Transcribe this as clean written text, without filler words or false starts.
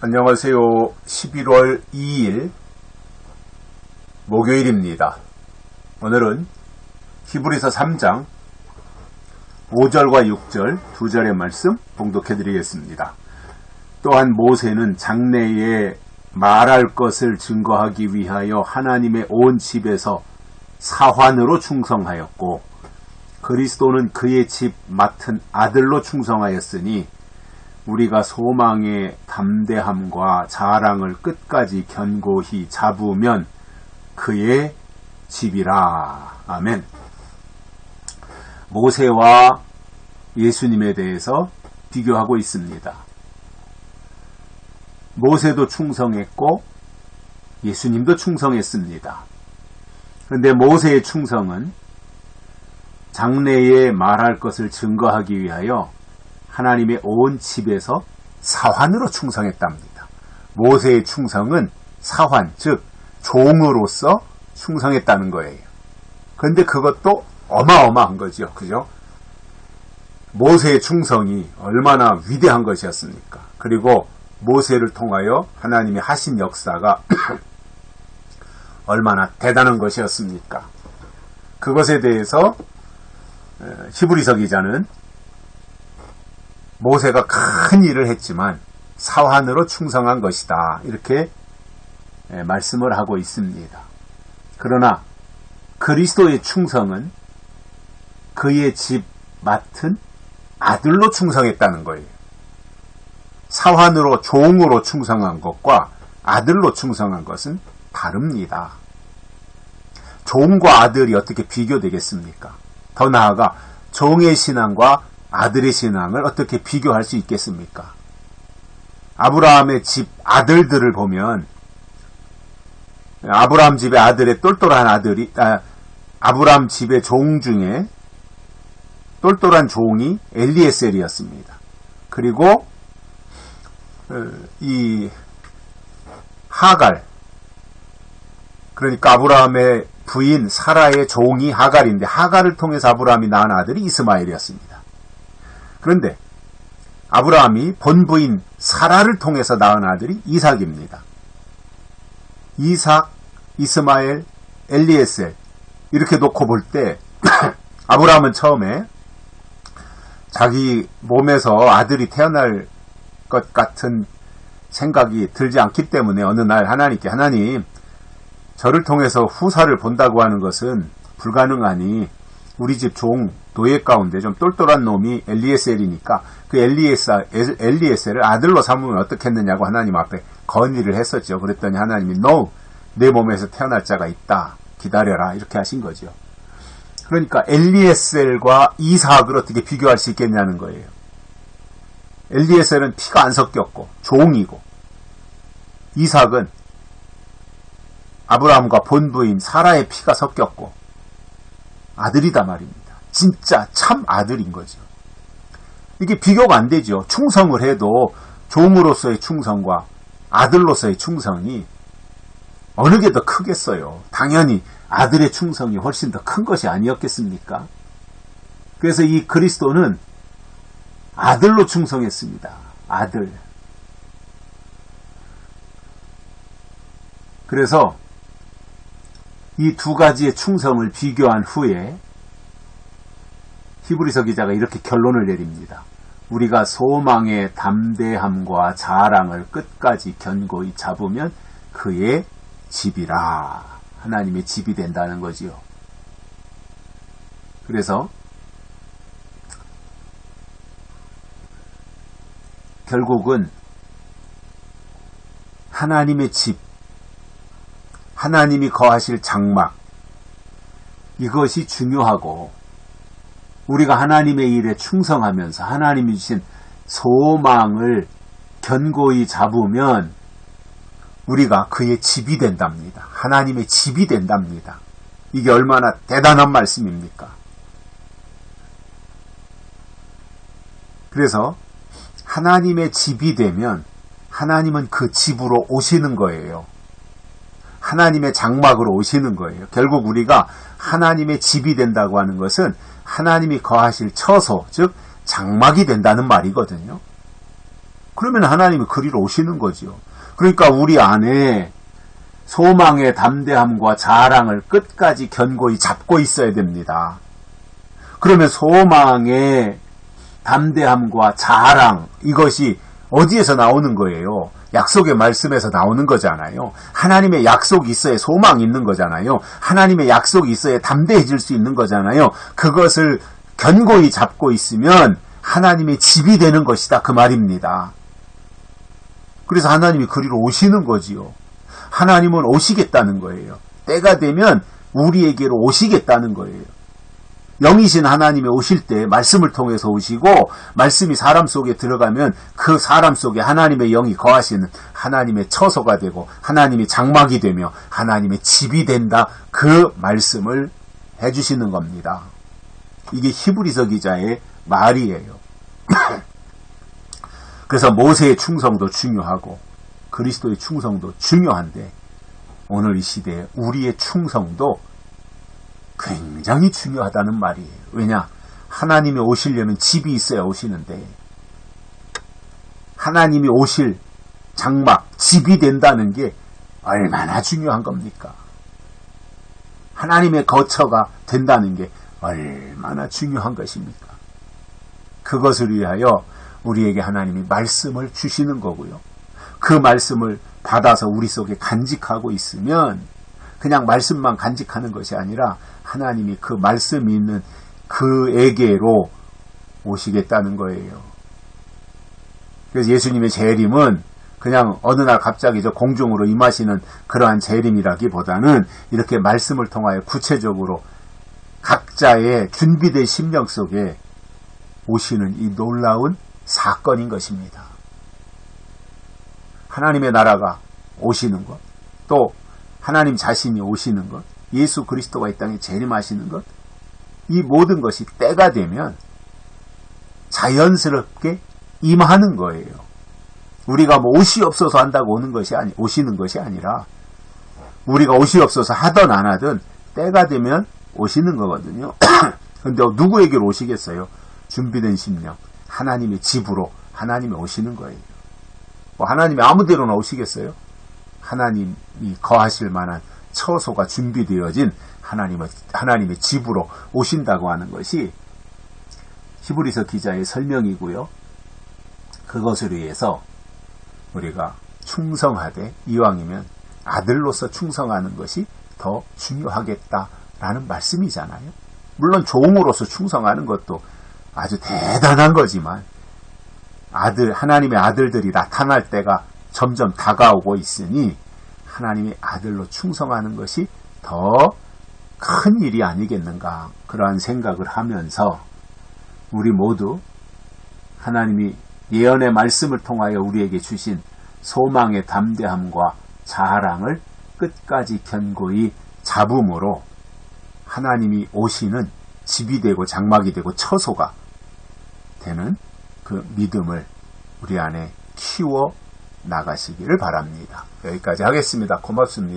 안녕하세요. 11월 2일 목요일입니다. 오늘은 히브리서 3장 5절과 6절 두 절의 말씀 봉독해 드리겠습니다. 또한 모세는 장래에 말할 것을 증거하기 위하여 하나님의 온 집에서 사환으로 충성하였고 그리스도는 그의 집 맡은 아들로 충성하였으니 우리가 소망의 담대함과 자랑을 끝까지 견고히 잡으면 그의 집이라. 아멘. 모세와 예수님에 대해서 비교하고 있습니다. 모세도 충성했고 예수님도 충성했습니다. 그런데 모세의 충성은 장래에 말할 것을 증거하기 위하여 하나님의 온 집에서 사환으로 충성했답니다. 모세의 충성은 사환, 즉 종으로서 충성했다는 거예요. 그런데 그것도 어마어마한 거죠. 그죠? 모세의 충성이 얼마나 위대한 것이었습니까? 그리고 모세를 통하여 하나님이 하신 역사가 얼마나 대단한 것이었습니까? 그것에 대해서 히브리서 기자는 모세가 큰 일을 했지만 사환으로 충성한 것이다. 이렇게 말씀을 하고 있습니다. 그러나 그리스도의 충성은 그의 집 맡은 아들로 충성했다는 거예요. 사환으로 종으로 충성한 것과 아들로 충성한 것은 다릅니다. 종과 아들이 어떻게 비교되겠습니까? 더 나아가 종의 신앙과 아들의 신앙을 어떻게 비교할 수 있겠습니까? 아브라함의 집 아들들을 보면 아브라함 집의 아들의 똘똘한 아들이 아브라함 집의 종 중에 똘똘한 종이 엘리에셀이었습니다. 그리고 이 하갈, 그러니까 아브라함의 부인 사라의 종이 하갈인데 하갈을 통해서 아브라함이 낳은 아들이 이스마엘이었습니다. 그런데 아브라함이 본부인 사라를 통해서 낳은 아들이 이삭입니다. 이삭, 이스마엘, 엘리에셀 이렇게 놓고 볼 때 아브라함은 처음에 자기 몸에서 아들이 태어날 것 같은 생각이 들지 않기 때문에 어느 날 하나님께 하나님 저를 통해서 후사를 본다고 하는 것은 불가능하니 우리 집 종 노예 가운데 좀 똘똘한 놈이 엘리에셀이니까 그 엘리에셀을 아들로 삼으면 어떻겠느냐고 하나님 앞에 건의를 했었죠. 그랬더니 하나님이 No! 내 몸에서 태어날 자가 있다. 기다려라. 이렇게 하신 거죠. 그러니까 엘리에셀과 이삭을 어떻게 비교할 수 있겠냐는 거예요. 엘리에셀은 피가 안 섞였고 종이고 이삭은 아브라함과 본부인 사라의 피가 섞였고 아들이다 말입니다. 진짜 참 아들인 거죠. 이게 비교가 안 되죠. 충성을 해도 종으로서의 충성과 아들로서의 충성이 어느 게 더 크겠어요. 당연히 아들의 충성이 훨씬 더 큰 것이 아니었겠습니까? 그래서 이 그리스도는 아들로 충성했습니다. 아들. 그래서 이 두 가지의 충성을 비교한 후에 히브리서 기자가 이렇게 결론을 내립니다. 우리가 소망의 담대함과 자랑을 끝까지 견고히 잡으면 그의 집이라. 하나님의 집이 된다는 거지요. 그래서 결국은 하나님의 집, 하나님이 거하실 장막, 이것이 중요하고 우리가 하나님의 일에 충성하면서 하나님이 주신 소망을 견고히 잡으면 우리가 그의 집이 된답니다. 하나님의 집이 된답니다. 이게 얼마나 대단한 말씀입니까? 그래서 하나님의 집이 되면 하나님은 그 집으로 오시는 거예요. 하나님의 장막으로 오시는 거예요. 결국 우리가 하나님의 집이 된다고 하는 것은 하나님이 거하실 처소, 즉 장막이 된다는 말이거든요. 그러면 하나님이 그리로 오시는 거죠. 그러니까 우리 안에 소망의 담대함과 자랑을 끝까지 견고히 잡고 있어야 됩니다. 그러면 소망의 담대함과 자랑, 이것이 어디에서 나오는 거예요? 약속의 말씀에서 나오는 거잖아요. 하나님의 약속이 있어야 소망이 있는 거잖아요. 하나님의 약속이 있어야 담대해질 수 있는 거잖아요. 그것을 견고히 잡고 있으면 하나님의 집이 되는 것이다, 그 말입니다. 그래서 하나님이 그리로 오시는 거지요. 하나님은 오시겠다는 거예요. 때가 되면 우리에게로 오시겠다는 거예요. 영이신 하나님이 오실 때 말씀을 통해서 오시고, 말씀이 사람 속에 들어가면 그 사람 속에 하나님의 영이 거하시는 하나님의 처소가 되고 하나님이 장막이 되며 하나님의 집이 된다, 그 말씀을 해주시는 겁니다. 이게 히브리서 기자의 말이에요. 그래서 모세의 충성도 중요하고 그리스도의 충성도 중요한데, 오늘 이 시대에 우리의 충성도 굉장히 중요하다는 말이에요. 왜냐? 하나님이 오시려면 집이 있어야 오시는데, 하나님이 오실 장막, 집이 된다는 게 얼마나 중요한 겁니까? 하나님의 거처가 된다는 게 얼마나 중요한 것입니까? 그것을 위하여 우리에게 하나님이 말씀을 주시는 거고요. 그 말씀을 받아서 우리 속에 간직하고 있으면 그냥 말씀만 간직하는 것이 아니라 하나님이 그 말씀이 있는 그에게로 오시겠다는 거예요. 그래서 예수님의 재림은 그냥 어느 날 갑자기 저 공중으로 임하시는 그러한 재림이라기보다는 이렇게 말씀을 통하여 구체적으로 각자의 준비된 심령 속에 오시는 이 놀라운 사건인 것입니다. 하나님의 나라가 오시는 것, 또 하나님 자신이 오시는 것, 예수 그리스도가 이 땅에 재림하시는 것, 이 모든 것이 때가 되면 자연스럽게 임하는 거예요. 우리가 뭐 옷이 없어서 한다고 오시는 것이 아니라, 우리가 옷이 없어서 하든 안 하든 때가 되면 오시는 거거든요. 근데 누구에게로 오시겠어요? 준비된 심령, 하나님의 집으로 하나님이 오시는 거예요. 뭐 하나님이 아무 데로나 오시겠어요? 하나님이 거하실 만한 처소가 준비되어진 하나님의 집으로 오신다고 하는 것이 히브리서 기자의 설명이고요. 그것을 위해서 우리가 충성하되, 이왕이면 아들로서 충성하는 것이 더 중요하겠다라는 말씀이잖아요. 물론 종으로서 충성하는 것도 아주 대단한 거지만, 하나님의 아들들이 나타날 때가 점점 다가오고 있으니 하나님의 아들로 충성하는 것이 더 큰 일이 아니겠는가, 그러한 생각을 하면서 우리 모두 하나님이 예언의 말씀을 통하여 우리에게 주신 소망의 담대함과 자랑을 끝까지 견고히 잡음으로 하나님이 오시는 집이 되고 장막이 되고 처소가 되는 그 믿음을 우리 안에 키워 나가시기를 바랍니다. 여기까지 하겠습니다. 고맙습니다.